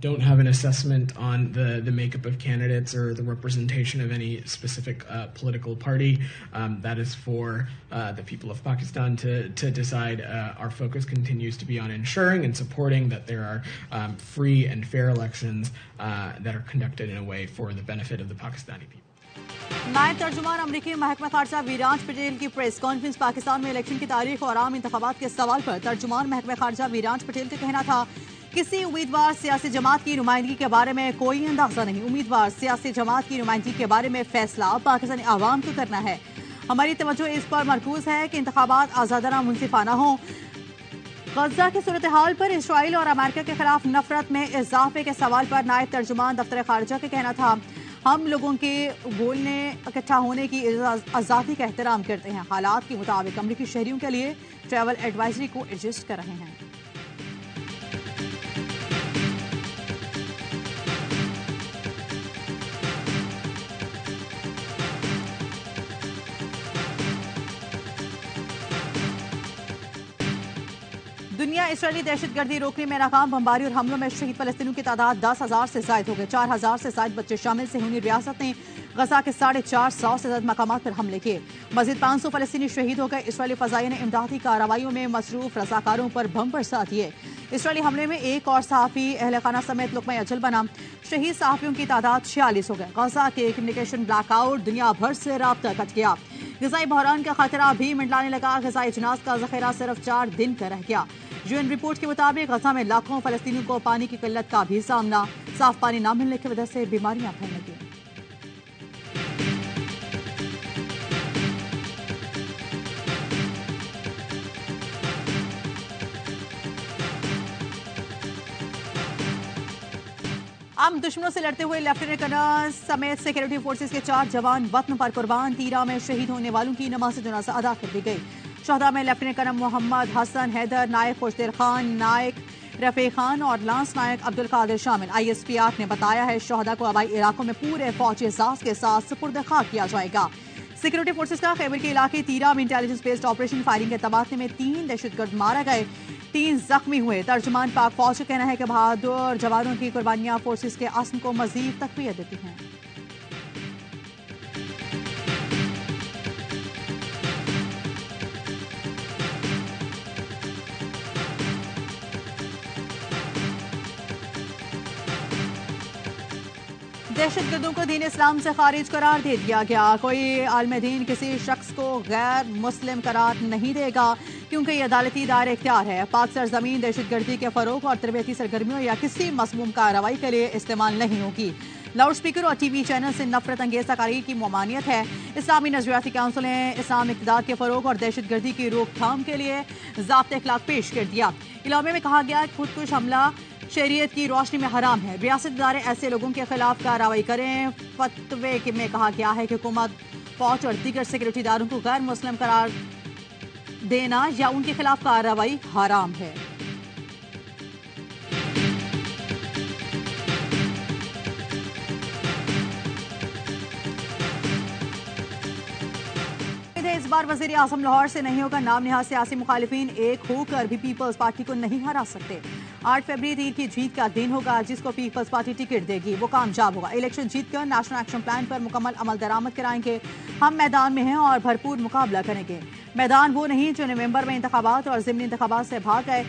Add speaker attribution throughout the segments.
Speaker 1: don't have an assessment on the makeup of candidates or the representation of any specific political party. That is for the people of Pakistan to decide. Our focus continues to be on ensuring and supporting that there are free and fair elections that are conducted in a way for the benefit of the Pakistani people.
Speaker 2: नायब तर्जुमान अमरीकी महकमा खारजा विराज पटेल की press conference. Pakistan में election की तारीख और आम इंतखाबात के सवाल पर तर्जुमान महकमा खारजा विराज पटेल का कहना था, किसी उम्मीदवार सियासी जमात की नुमाइंदगी के बारे में कोई अंदाजा नहीं। उम्मीदवार सियासी जमात की नुमाइंदगी के बारे में फैसला पाकिस्तानी आवाम को करना है। हमारी तवज्जो इस पर मरकूज है कि इंतखाबात आज़ादाना मुंसिफाना हों। गजा की सूरत हाल पर इसराइल और अमेरिका के खिलाफ नफरत में इजाफे के सवाल पर नायब तर्जुमान दफ्तर खारजा का कहना था, हम लोगों के बोलने इकट्ठा होने की आज़ादी का एहतराम करते हैं। हालात के मुताबिक अमरीकी शहरियों के लिए ट्रैवल एडवाइजरी को एडजस्ट कर रहे हैं। दुनिया इसराइली दहशतगर्दी रोकने में नाकाम। बमबारी और हमलों में शहीद फलस्तीनियों की तादाद 10,000 से ज्यादा हो गई। 4,000 से ज्यादा बच्चे शामिल सेहूनी रियासत ने गजा के 450 से ज्यादा मकामात पर हमले किए। मजीद 500 फलस्तीनी शहीद हो गए। इसराइली फजाइया ने इमदादी कार्रवाइयों में मसरूफ रजाकारों पर बम बरसा दिए। इसराइली हमले में एक और सहाफी अहल खाना समेत लुक़मा अजल बना। शहीद सहाफियों की तादाद 46 हो गए। गजा के कम्युनिकेशन ब्लैकआउट, दुनिया भर से राब्ता कट गया। ग़िज़ाई बहरान का खतरा भी मंडलाने लगा। ग़िज़ाई अजनास का ज़ख़ीरा सिर्फ 4 दिन का रह गया। यूएन रिपोर्ट के मुताबिक गजा में लाखों फलस्तीनियों को पानी की किल्लत का भी सामना। साफ पानी न मिलने की वजह से बीमारियां फैलने लगी। हम दुश्मनों से लड़ते हुए लेफ्टिनेंट कर्नल समेत सिक्योरिटी फोर्सेस के 4 जवान वतन पर कुर्बान। तीरा में शहीद होने वालों की नमाज जनाजा अदा कर दी गई। शहदा में लेफ्टिनेंट कर्नल मोहम्मद हसन हैदर, नायक खुशदेर खान, नायक रफे खान और लांस नायक अब्दुल कादिर शामिल। ISPR ने बताया है शहदा को आबाई इलाकों में पूरे फौजी एहसास के साथ सुपुर्द खाक किया जाएगा। सिक्योरिटी फोर्सेस का खैबर के इलाके तीरा में इंटेलिजेंस बेस्ड ऑपरेशन फायरिंग के तबादले में 3 दहशतगर्द मारे गए, 3 जख्मी हुए। तर्जुमान पाक फौज का कहना है कि बहादुर जवानों की कुर्बानियां फोर्सेस के आज़म को मजीद तक़वियत देती हैं। दहशतगर्दों को दीन इस्लाम से खारिज करार दे दिया गया। कोई आलम दीन किसी शख्स को गैर मुस्लिम करार नहीं देगा क्योंकि ये अदालती दायरे इख्तियार है। पाक सरजमीन दहशतगर्दी के फरोग और तरबीती सरगर्मियों या किसी मसमूम कार्रवाई के लिए इस्तेमाल नहीं होगी। लाउड स्पीकर और TV चैनल से नफरत अंगेज तकारीर की ममानियत है। इस्लामी नजरियाती काउंसिल ने इस्लाम इक़्तिदार के फरोग और दहशतगर्दी की रोकथाम के लिए ज़ाब्ते इखलाक पेश कर दिया। इलामे में कहा गया खुदकुश हमला शरीयत की रोशनी में हराम है। रियासत इदारे ऐसे लोगों के खिलाफ कार्रवाई करें। फतवे में कहा गया है कि हुकूमत, फौज और दीगर सिक्योरिटी इदारों को गैर मुस्लिम करार देना या उनके खिलाफ कार्रवाई हराम है। इस बार वज़ीर आज़म लाहौर से नहीं होगा। नाम निहाज सियासी मुखालिफिन एक होकर भी पीपल्स पार्टी को नहीं हरा सकते। 8 फरवरी तीर की जीत का दिन होगा। जिसको पीपल्स पार्टी टिकट देगी वो कामयाब होगा। इलेक्शन जीतकर नेशनल एक्शन प्लान पर मुकम्मल अमल दरामद कराएंगे। हम मैदान में हैं और भरपूर मुकाबला करेंगे। मैदान वो नहीं जो नवंबर में इंतखाबात और ज़िमनी इंतखाबात से भाग गए।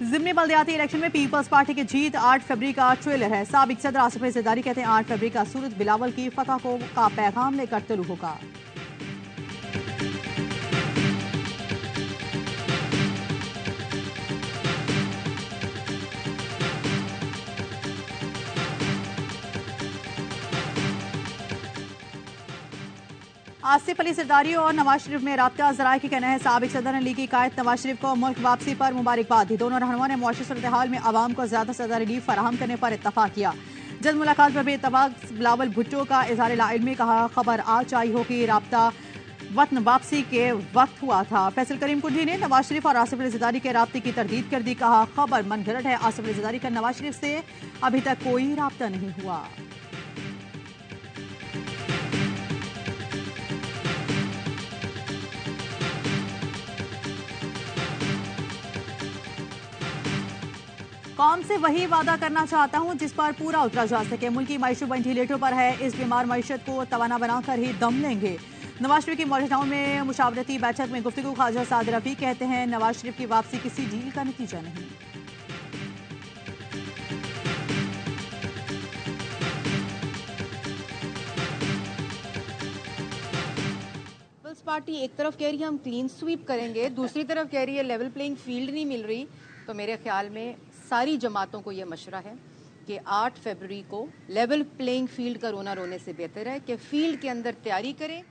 Speaker 2: ज़िमनी बल्दियाती इलेक्शन में पीपल्स पार्टी की जीत 8 फरवरी का ट्रेलर है। साबिक सदर आसिफ अली ज़रदारी कहते हैं 8 फरवरी का सूरत बिलावल की फतह का पैगाम लेकर तुलू होगा। आसिफ अली ज़रदारी और नवाज शरीफ में राब्ता। ज़राए की कहना है साबिक सदर ने लीग की कायद नवाज शरीफ को मुल्क वापसी पर मुबारकबाद दी। दोनों रहनुमा ने मुआशी सूरत हाल में आवाम को ज्यादा से ज्यादा रिलीफ फराहम करने पर इत्तफाक किया। जल्द मुलाकात पर भी इत्तफाक। बिलावल भुट्टो का इज़हार लाइल्मी, कहा खबर आज आई हो कि राब्ता वतन वापसी के वक्त हुआ था। फैसल करीम कुंडी ने नवाज शरीफ और आसिफ अली ज़रदारी के राब्ते की तरदीद कर दी, कहा खबर मनगढ़ंत है। आसिफ अली ज़रदारी का नवाज शरीफ से अभी तक कोई राब्ता नहीं हुआ। कौम से वही वादा करना चाहता हूं जिस पर पूरा उतरा जा सके। मुल्की मईशत वेंटिलेटर पर है, इस बीमार मईशत को तवाना बनाकर ही दम लेंगे। नवाज शरीफ की मॉडल टाउन में मुशावरती बैठक में गुफ्तगू। ख्वाजा साद रफी कहते हैं नवाज शरीफ की वापसी किसी डील का नतीजा नहीं।
Speaker 3: पीपल्स पार्टी एक तरफ कह रही है हम क्लीन स्वीप करेंगे, दूसरी तरफ कह रही है लेवल प्लेइंग फील्ड नहीं मिल रही। तो मेरे ख्याल में सारी जमातों को यह मशवरा है कि 8 फरवरी को लेवल प्लेइंग फील्ड का रोना रोने से बेहतर है कि फील्ड के अंदर तैयारी करें।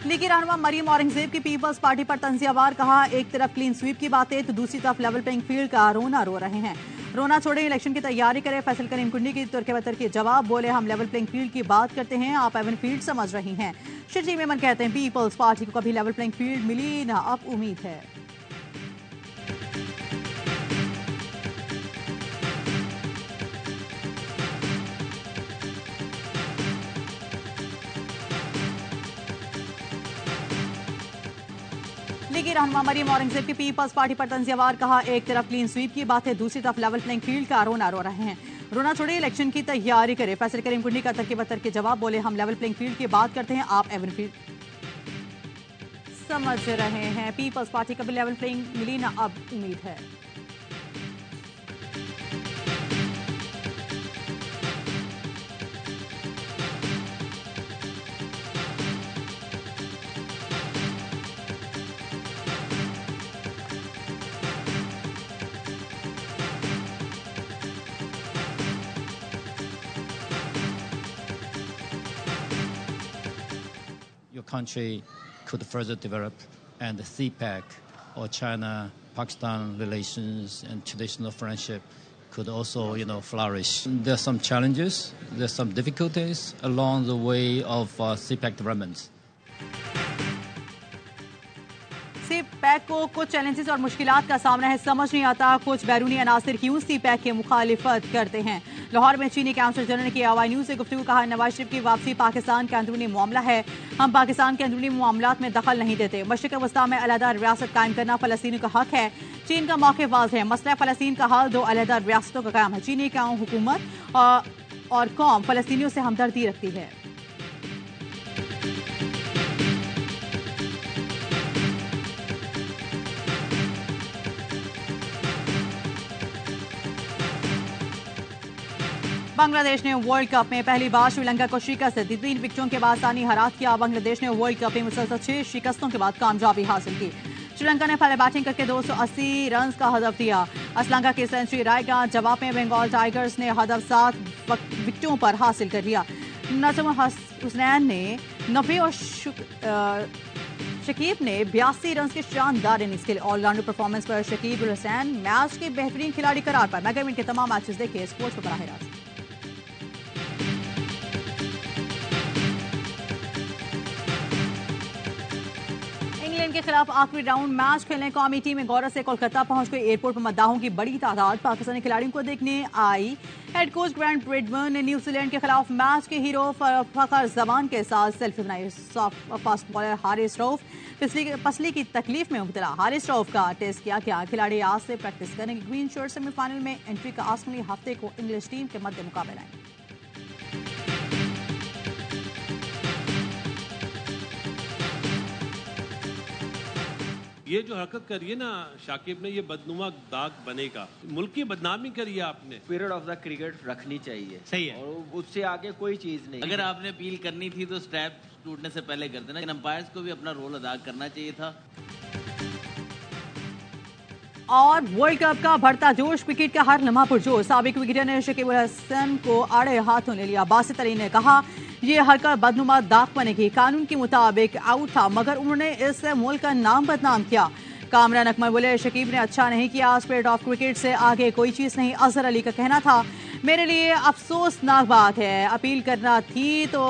Speaker 2: लीगी रहनुमा मरियम औरंगजेब की पीपल्स पार्टी पर तंजियावार। कहा एक तरफ क्लीन स्वीप की बातें तो दूसरी तरफ लेवल प्लेइंग फील्ड का रोना रो रहे हैं। रोना छोड़े, इलेक्शन की तैयारी करें। फैसल करीम कुंडी की तुर्के बतर के जवाब। बोले हम लेवल प्लेइंग फील्ड की बात करते हैं, आप एवन फील्ड समझ रही हैं। शिरजी मेमन कहते हैं पीपल्स पार्टी को कभी लेवल प्लेइंग फील्ड मिली ना अब उम्मीद है। लीगी रहनुमा मरियम औरंगजेब की पीपल्स पार्टी पर तंजियावार। कहा एक तरफ क्लीन स्वीप की बात है, दूसरी तरफ लेवल प्लेइंग फील्ड का रोना रो रहे हैं। रोना छोड़े, इलेक्शन की तैयारी करे। फैसल करीम कुंडी का तरके बतर के जवाब। बोले हम लेवल प्लेइंग फील्ड की बात करते हैं, आप एवन फील्ड समझ रहे हैं। पीपल्स पार्टी कभी लेवल प्लेइंग मिली ना अब उम्मीद है।
Speaker 4: Your country could further develop, and the CPEC or China-Pakistan relations and traditional friendship could also, flourish. There are some challenges, there are some difficulties along the way of CPEC development.
Speaker 2: CPEC को कुछ challenges और मुश्किलात का सामना है। समझ नहीं आता कुछ बैरूनी अनासर क्यों सीपैक की मुखालिफत करते हैं। लाहौर में चीनी काउंसिल जनरल की आवाई न्यूज से गुफ्तगू। कहा नवाज शरीफ की वापसी पाकिस्तान का अंदरूनी मामला है, हम पाकिस्तान के अंदरूनी मामलात में दखल नहीं देते। मशरिक वस्ता में अलहदा रियासत कायम करना फलस्तीनी का हक है। चीन का मौके वाज़ है, मसला फलस्तीन का हल 2 अलहदा रियासतों का कायम है। चीनी का हुकूमत और कौम फलस्तीनियों से हमदर्दी रखती है। बांग्लादेश ने वर्ल्ड कप में पहली बार श्रीलंका को शिकस्त दी। 3 विकेटों के बाद सानी हरात किया। बांग्लादेश ने वर्ल्ड कप में मुसलसल 6 शिकस्तों के बाद कामयाबी हासिल की। श्रीलंका ने पहले बैटिंग करके 280 रन का हदफ दिया। असलंका की सेंचुरी रायगा। जवाब में बंगाल टाइगर्स ने हदफ 7 विकेटों पर हासिल कर लिया। नजम हुसैन ने 90 और शकीब ने 82 रन के शानदार इनिंग्स के लिए ऑलराउंडर परफॉर्मेंस पर शकीब हुसैन मैच के बेहतरीन खिलाड़ी करार पर। मेगामिनट के तमाम मैचेस देखिए स्पोर्ट्स पर बराह रास्त। इंग्लैंड के खिलाफ आखिरी राउंड मैच खेलने कौमी टीम में गौरव से कोलकाता पहुंच गई। एयरपोर्ट पर मद्दाहों की बड़ी तादाद पाकिस्तानी खिलाड़ियों को देखने आई। हेड कोच ग्रांट ब्रिडमन ने न्यूजीलैंड के खिलाफ मैच के हीरो फखर जमान के साथ सेल्फी बनाई। फास्ट बॉलर हारिस रऊफ पसली की तकलीफ में मुब्तला। हारिस रऊफ का टेस्ट किया गया। खिलाड़ी आज से प्रैक्टिस करेंगे। ग्रीन शर्ट सेमीफाइनल में एंट्री का आसमानी हफ्ते को इंग्लिश टीम के मध्य मुकाबला है।
Speaker 5: ये जो हरकत करी है ना शाकिब ने, ये बदनुमा दाग बनेगा। मुल्क की बदनामी करी है आपने।
Speaker 6: पीरियड ऑफ द क्रिकेट रखनी चाहिए,
Speaker 7: सही है,
Speaker 6: और उससे आगे कोई चीज नहीं।
Speaker 7: अगर आपने अपील करनी थी तो स्टैप टूटने से पहले कर देना। लेकिन अंपायर्स को भी अपना रोल अदा करना चाहिए था।
Speaker 2: और वर्ल्ड कप का बढ़ता जोश, क्रिकेट का हर लम्हा पुरजोश। साबिक विकेटर ने शकीब अल हसन को आड़े हाथों ले लिया। बासित अली ने कहा यह हरकत बदनुमा दाग बनेगी। कानून के मुताबिक आउट था, मगर उन्होंने इस मुल्क का नाम बदनाम किया। कामरान अकमल बोले शकीब ने अच्छा नहीं किया। स्पिरिट ऑफ क्रिकेट से आगे कोई चीज नहीं। अजहर अली का कहना था मेरे लिए अफसोसनाक बात है, अपील करना थी तो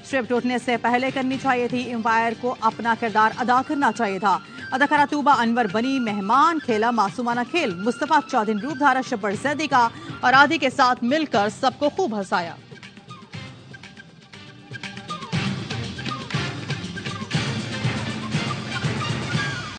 Speaker 2: स्ट्रिप टूटने से पहले करनी चाहिए थी। एम्पायर को अपना किरदार अदा करना चाहिए था। अदाकारा तूबा अनवर बनी मेहमान, खेला मासूमाना खेल। मुस्तफा चौधरी रूप धारा शब्बर जैदी का और आदि के साथ मिलकर सबको खूब हंसाया।